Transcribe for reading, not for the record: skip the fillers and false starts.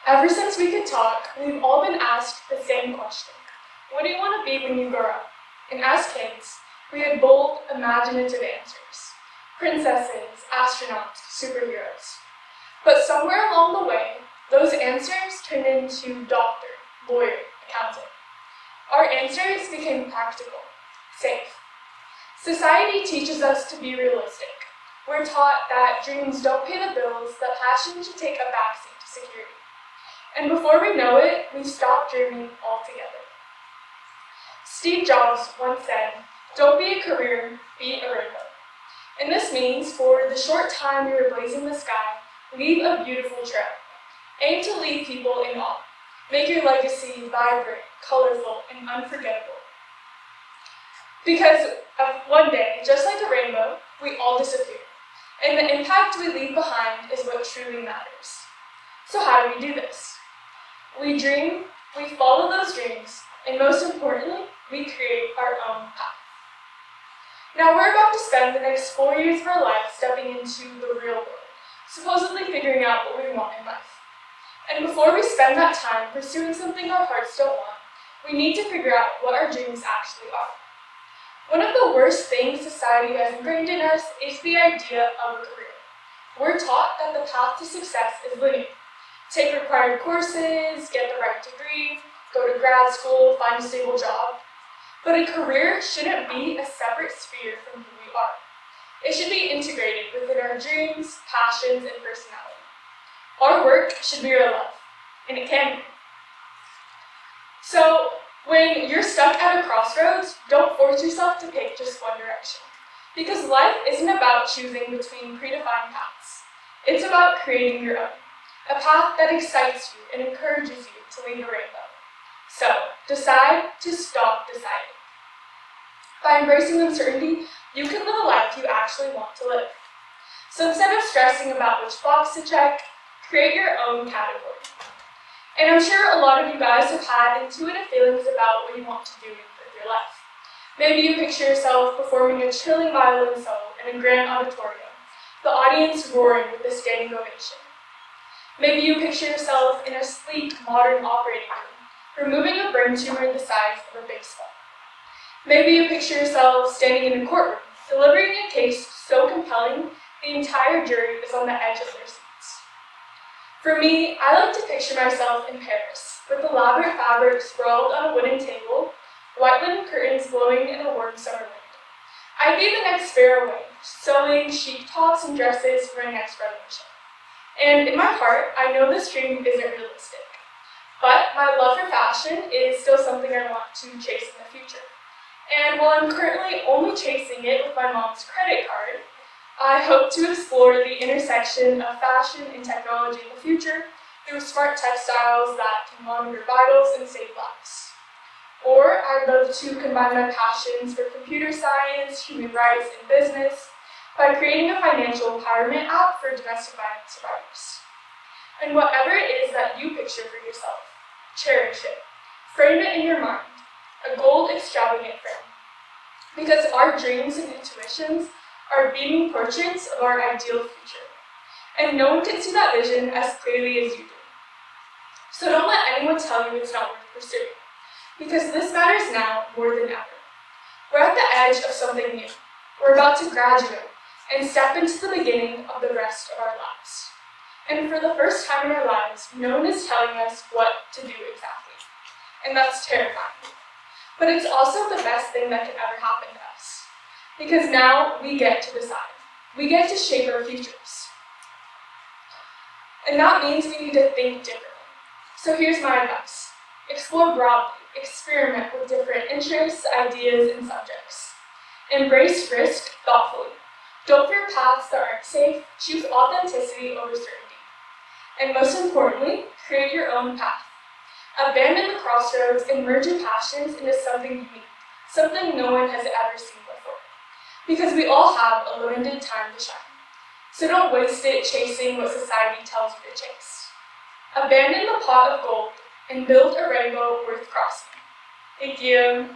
Ever since we could talk, we've all been asked the same question. What do you want to be when you grow up? And as kids, we had bold, imaginative answers. Princesses, astronauts, superheroes. But somewhere along the way, those answers turned into doctor, lawyer, accountant. Our answers became practical, safe. Society teaches us to be realistic. We're taught that dreams don't pay the bills, that passion should take a backseat to security. And before we know it, we've stopped dreaming altogether. Steve Jobs once said, "Don't be a career, be a rainbow." And this means for the short time you're blazing the sky, leave a beautiful trail. Aim to leave people in awe. Make your legacy vibrant, colorful, and unforgettable. Because one day, just like a rainbow, we all disappear. And the impact we leave behind is what truly matters. So how do we do this? We dream, we follow those dreams, and most importantly, we create our own path. Now we're about to spend the next 4 years of our life stepping into the real world, supposedly figuring out what we want in life. And before we spend that time pursuing something our hearts don't want, we need to figure out what our dreams actually are. One of the worst things society has ingrained in us is the idea of a career. We're taught that the path to success is linear. Take required courses, get the right degree, go to grad school, find a stable job. But a career shouldn't be a separate sphere from who we are. It should be integrated within our dreams, passions, and personality. Our work should be our love, and it can be. So, when you're stuck at a crossroads, don't force yourself to pick just one direction. Because life isn't about choosing between predefined paths. It's about creating your own. A path that excites you and encourages you to lead a rainbow. So, decide to stop deciding. By embracing uncertainty, you can live a life you actually want to live. So instead of stressing about which box to check, create your own category. And I'm sure a lot of you guys have had intuitive feelings about what you want to do with your life. Maybe you picture yourself performing a chilling violin solo in a grand auditorium, the audience roaring with a standing ovation. Maybe you picture yourself in a sleek, modern operating room, removing a brain tumor the size of a big skull. Maybe you picture yourself standing in a courtroom, delivering a case so compelling the entire jury is on the edge of their seats. For me, I like to picture myself in Paris, with elaborate fabric sprawled on a wooden table, white linen curtains blowing in a warm summer wind. I'd be the next Pharaoh Wayne, sewing chic tops and dresses for my next revolution. And in my heart, I know this dream isn't realistic. But my love for fashion is still something I want to chase in the future. And while I'm currently only chasing it with my mom's credit card, I hope to explore the intersection of fashion and technology in the future through smart textiles that can monitor vitals and save lives. Or I'd love to combine my passions for computer science, human rights, and business by creating a financial empowerment app for domestic violence survivors. And whatever it is that you picture for yourself, cherish it. Frame it in your mind, a gold extravagant frame. Because our dreams and intuitions are beaming portraits of our ideal future. And no one can see that vision as clearly as you do. So don't let anyone tell you it's not worth pursuing. Because this matters now more than ever. We're at the edge of something new. We're about to graduate and step into the beginning of the rest of our lives. And for the first time in our lives, no one is telling us what to do exactly. And that's terrifying. But it's also the best thing that could ever happen to us. Because now we get to decide. We get to shape our futures. And that means we need to think differently. So here's my advice. Explore broadly. Experiment with different interests, ideas, and subjects. Embrace risk thoughtfully. Don't fear paths that aren't safe. Choose authenticity over certainty. And most importantly, create your own path. Abandon the crossroads and merge your passions into something unique, something no one has ever seen before. Because we all have a limited time to shine. So don't waste it chasing what society tells you to chase. Abandon the pot of gold and build a rainbow worth crossing. Thank you.